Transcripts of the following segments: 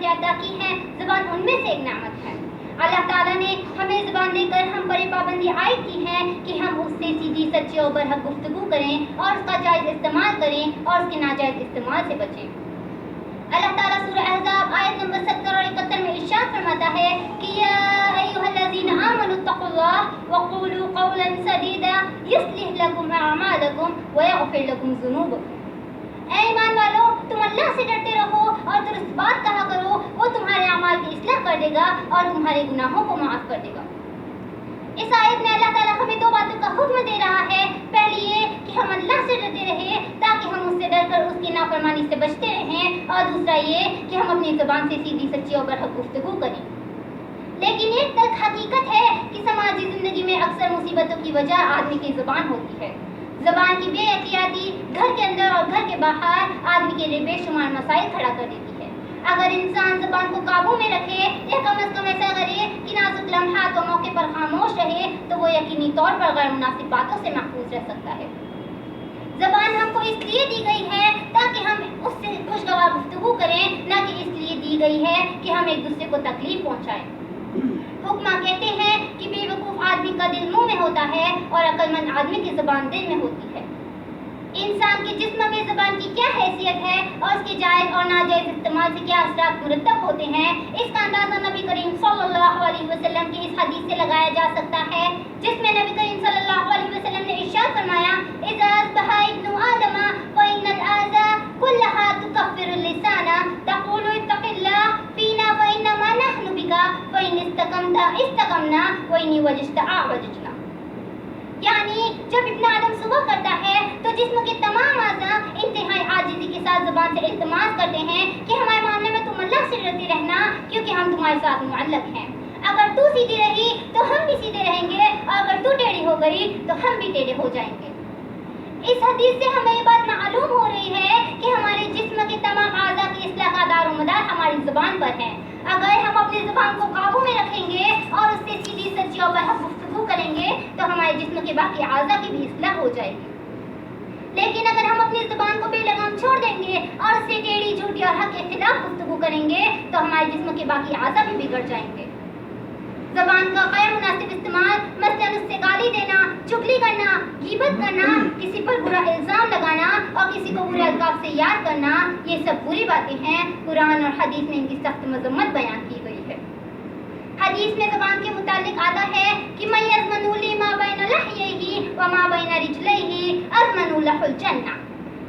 نعمتیں عطا کی ہیں، زبان ان میں سے ایک نعمت ہے۔ اللہ تعالیٰ نے ہمیں زبان دے کر ہم پر پابندی عائد کی ہے کہ ہم اس سے سیدھی سچی اور برحق گفتگو کریں اور اس کا جائز استعمال کریں اور اس کے ناجائز استعمال سے بچیں۔ اللہ تعالیٰ سورہ احزاب آیت نمبر 70 اور 71 میں ارشاد فرماتا ہے کہ یا ایھا الذین آمنوا اتقوا اللہ وقولوا قولا سدیدا یصلح لکم اعمالکم ویغفر لکم ذنوبکم۔ اے ایمان والو، تم اللہ سے ڈرتے رہو اور درست بات کہا کرو، وہ تمہارے اعمال کی اصلاح کر دے گا اور تمہارے گناہوں کو معاف کر دے گا۔ اس آیت میں اللہ تعالیٰ ہمیں دو باتوں کا حکم دے رہا ہے۔ پہلی یہ کہ ہم اللہ سے ڈرتے رہیں تاکہ ہم اس سے ڈر کر اس کی نافرمانی سے بچتے رہیں، اور دوسرا یہ کہ ہم اپنی زبان سے سیدھی سچی اور برحق گفتگو کریں۔ لیکن ایک تلخ حقیقت ہے کہ سماجی زندگی میں اکثر مصیبتوں کی وجہ آدمی کی زبان ہوتی ہے۔ زبان کی بے احتیاطی گھر کے اندر اور گھر کے باہر آدمی کے لیے بے شمار مسائل کھڑا کر دیتی ہے۔ اگر انسان زبان کو قابو میں رکھے یا کم از کم ایسا کرے کہ نازک لمحات و موقع پر خاموش رہے تو وہ یقینی طور پر غیر مناسب باتوں سے محفوظ رہ سکتا ہے۔ زبان ہم کو اس لیے دی گئی ہے تاکہ ہم اس سے خوشگوار گفتگو کریں، نہ کہ اس لیے دی گئی ہے کہ ہم ایک دوسرے کو تکلیف پہنچائیں۔ حکمہ کہتے ہیں کہ بے وقوف آدمی کا دل منہ میں ہوتا ہے اور عقل مند آدمی کی زبان دل میں ہوتی ہے۔ انسان کے جسم میں زبان کی کیا حیثیت ہے اور اس کے جائز اور ناجائز استعمال سے کیا اثرات مرتب ہوتے ہیں، اس کا اندازہ نبی کریم صلی اللہ علیہ وسلم کی اس حدیث سے لگایا جا سکتا ہے، جس میں نبی کریم صلی اللہ علیہ وسلم نے ارشاد فرمایا اذا اصبح ابن آدم فإن الآذى كلها تكفر اللسان تقول اتق الله فينا فإنما نحن بك فإن استقمت استقمنا وإن وججت أعوججنا۔ یعنی جب ابن آدم صبح کرتا ہے تو جسم کے تمام اعضاء انتہائی عاجزی کے ساتھ زبان سے التماس کرتے ہیں کہ ہمارے معاملے میں تم اللہ سے ڈرتے رہنا کیونکہ ہم تمہارے ساتھ معلق ہیں۔ اگر تو سیدھی رہی تو ہم بھی سیدھے رہیں گے اور اگر تو ٹیڑھی ہو گئی تو ہم بھی ٹیڑھے ہو جائیں گے۔ اس حدیث سے ہمیں یہ بات معلوم ہو رہی ہے کہ ہمارے جسم کے تمام اعضاء کی اصلاح کا دار و مدار ہماری زبان پر ہے۔ اگر ہم اپنی زبان کو قابو میں رکھیں گے اور اس سے سیدھی سچی اور برحق گفتگو کریں گے تو ہمارے جسم کے باقی اعضاء کی بھی اصلاح ہو جائے گی۔ لیکن اگر ہم اپنی زبان کو بے لگام چھوڑ دیں گے اور اس سے ٹیڑھی جھوٹی اور حق کے خلاف گفتگو کریں گے تو ہمارے جسم کے باقی اعضاء بھی بگڑ جائیں گے۔ زبان کا غیر مناسب استعمال، مثلاً اس سے گالی دینا، چغلی کرنا، غیبت کرنا، کسی پر برا الزام لگانا اور کسی کو برے القاب سے یاد کرنا، یہ سب بری باتیں ہیں۔ قرآن اور حدیث میں ان کی سخت مذمت بیان کی گئی ہے۔ حدیث میں زبان کے متعلق آتا ہے کہ من یضمن لی ما بین لحیہ وما بین رجلیہ اضمن لہ الجنہ،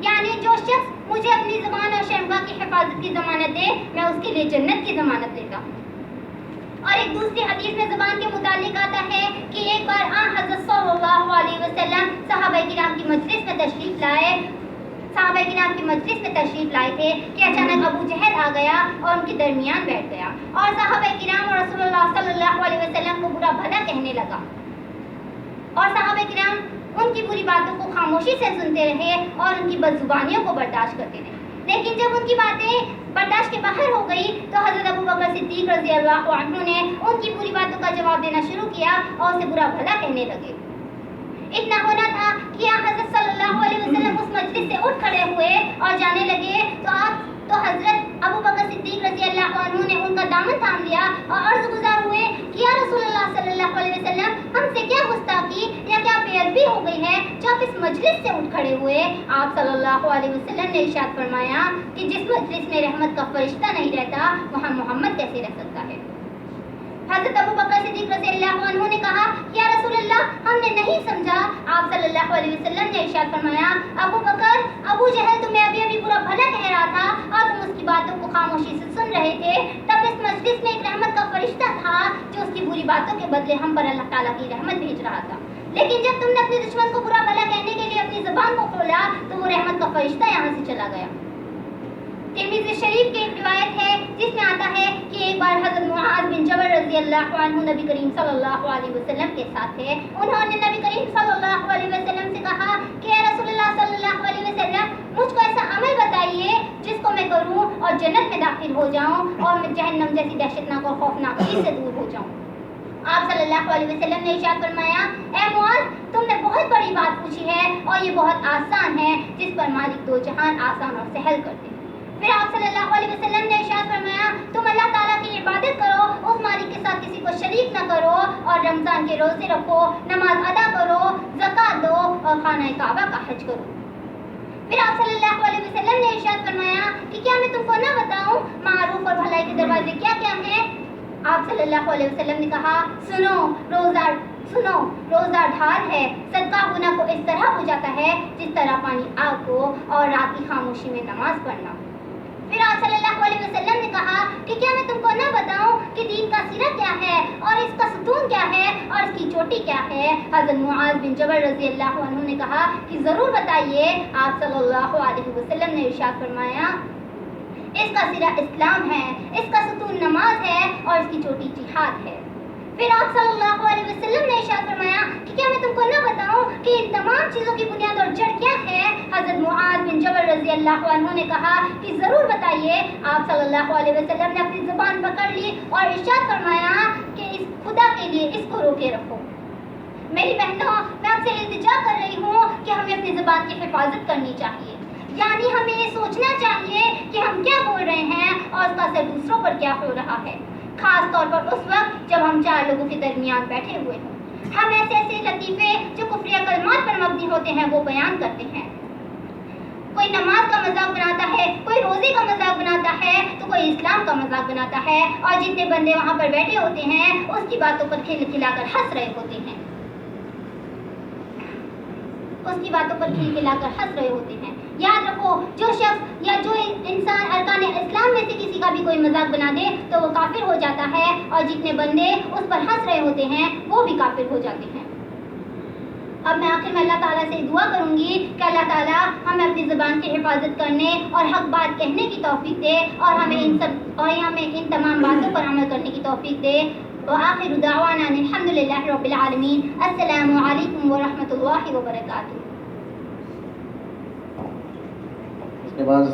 یعنی جو شخص مجھے اپنی زبان اور شرمگاہ کی حفاظت کی ضمانت دے میں اس کے لیے جنت کی ضمانت دیتا ہوں۔ اور ایک دوسری حدیث میں زبان کے متعلق آتا ہے کہ ایک بار حضرت صلی اللہ علیہ وسلم صحابہ کرام کی مجلس میں تشریف لائے تھے کہ اچانک ابو جہل آ گیا اور ان کے درمیان بیٹھ گیا اور صحابہ کرام اور رسول اللہ صلی اللہ علیہ وسلم کو برا بھلا کہنے لگا، اور صحابہ کرام ان کی بری باتوں کو خاموشی سے سنتے رہے اور ان کی بدزبانیوں کو برداشت کرتے رہے۔ لیکن جب ان کی باتیں برداشت کے باہر ہو گئی تو حضرت ابو بکر صدیق رضی اللہ عنہ نے ان کی بری باتوں کا جواب دینا شروع کیا اور اسے برا بھلا کہنے لگے۔ اتنا ہونا تھا کہ حضرت صلی اللہ علیہ وسلم اس مجلس سے اٹھ کھڑے ہوئے اور جانے لگے تو حضرت ابو بکر صدیق رضی اللہ عنہ نے ان کا دامن تھام لیا اور عرض گزار ہوئے کہ یا رسول اللہ صلی اللہ علیہ وسلم، ہم سے کیا گستاخی یا کیا بے ادبی ہو گئی ہے جو آپ اس مجلس سے اٹھ کھڑے ہوئے؟ آپ صلی اللہ علیہ وسلم نے ارشاد فرمایا کہ جس مجلس میں رحمت کا فرشتہ نہیں رہتا وہاں محمد کیسے رہ سکتا ہے؟ حضرت ابو بکر صدیق رضی اللہ عنہ نے کہا یا رسول اللہ، ہم نے نہیں سمجھا۔ آپ صلی اللہ علیہ وسلم نے ارشاد فرمایا ابو بکر، ابو جہل تمہیں ابھی برا بھلا کہہ رہا تھا اور تم اس کی باتوں کو خاموشی سے سن رہے تھے، تب اس مجلس میں ایک رحمت کا فرشتہ تھا جو اس کی بری باتوں کے بدلے ہم پر اللہ تعالیٰ کی رحمت بھیج رہا تھا۔ لیکن جب تم نے اپنے دشمن کو برا بھلا کہنے کے لیے اپنی زبان کو کھولا تو وہ رحمت کا فرشتہ یہاں سے چلا گیا۔ ترمذی شریف کی ایک روایت ہے جس میں آتا ہے کہ ایک بار حضرت معاذ بن جبل رضی اللہ عنہ نبی کریم صلی اللہ علیہ وسلم کے ساتھ تھے۔ انہوں نے نبی کریم صلی اللہ علیہ وسلم سے کہا کہ اے رسول اللہ صلی اللہ علیہ وسلم، مجھ کو ایسا عمل بتائیے جس کو میں کروں اور جنت میں داخل ہو جاؤں اور میں جہنم جیسی دہشتناک اور خوفناک چیز سے دور ہو جاؤں۔ آپ صلی اللہ علیہ وسلم نے ارشاد فرمایا اے معاذ، تم نے بہت بڑی بات پوچھی ہے اور یہ بہت آسان ہے جس پر مالک دو جہان آسان اور سہل کر دے۔ پھر آپ صلی اللہ علیہ وسلم نے ارشاد فرمایا تم رمضان کے روزے رکھو، نماز ادا کرو، زکوٰۃ دو اور خانہ کعبہ کا حج کرو۔ پھر آپ صلی اللہ علیہ وسلم نے ارشاد فرمایا کہ کیا میں تم کو نہ بتاؤں معروف اور بھلائی کے دروازے کیا کیا ہیں؟ آپ صلی اللہ علیہ وسلم نے کہا سنو، روزہ ڈھال ہے، صدقہ گناہ کو اس طرح بجھاتا ہے جس طرح پانی آگ کو، اور رات کی خاموشی میں نماز پڑھنا۔ پھر آپ صلی اللہ علیہ وسلم نے کہا کہ کیا میں تم کو نہ بتاؤں کہ دین کا سرا کیا ہے اور اس کا ستون کیا ہے اور اس کی چوٹی کیا ہے؟ حضرت معاذ بن جبل رضی اللہ عنہ نے کہا کہ ضرور بتائیے۔ آپ صلی اللہ علیہ وسلم نے ارشاد فرمایا اس کا سرا اسلام ہے، اس کا ستون نماز ہے اور اس کی چوٹی جہاد ہے۔ پھر آپ صلی اللہ علیہ وسلم نے ارشاد فرمایا کہ کیا میں تم کو نہ بتاؤں کہ ان تمام چیزوں کی بنیاد اور جڑ کیا ہے؟ حضرت معاذ بن جبل رضی اللہ عنہ نے کہا کہ ضرور بتائیے۔ آپ صلی اللہ علیہ وسلم نے اپنی زبان پکڑ لی اور ارشاد فرمایا کہ اس خدا کے لیے اس کو روکے رکھو۔ میری بہنوں، میں آپ سے التجا کر رہی ہوں کہ ہمیں اپنی زبان کی حفاظت کرنی چاہیے، یعنی ہمیں یہ سوچنا چاہیے کہ ہم کیا بول رہے ہیں اور اس کا اثر دوسروں پر کیا ہو رہا ہے، خاص طور پر اس وقت جب ہم چار لوگوں کے درمیان بیٹھے ہوئے ہوں۔ ہم ایسے لطیفے جو کفریہ کلمات پر مبنی ہوتے ہیں وہ بیان کرتے ہیں۔ کوئی نماز کا مذاق بناتا ہے، کوئی روزے کا مذاق بناتا ہے، تو کوئی اسلام کا مذاق بناتا ہے، اور جتنے بندے وہاں پر بیٹھے ہوتے ہیں اس کی باتوں پر کھلا کر ہنس رہے ہوتے ہیں، یاد رکھو، جو شخص یا جو انسان ارکان اسلام میں سے کسی کا بھی کوئی مذاق بنا دے تو وہ کافر ہو جاتا ہے، اور جتنے بندے اس پر ہنس رہے ہوتے ہیں وہ بھی کافر ہو جاتے ہیں۔ اب میں آخر میں اللہ تعالیٰ سے دعا کروں گی کہ اللہ تعالیٰ ہمیں اپنی زبان کی حفاظت کرنے اور حق بات کہنے کی توفیق دے، اور ہمیں ان تمام باتوں پر عمل کرنے کی توفیق دے۔ وآخر دعوانا الحمدللہ رب العالمین۔ السلام علیکم ورحمۃ اللہ وبرکاتہ۔ اس کے بعد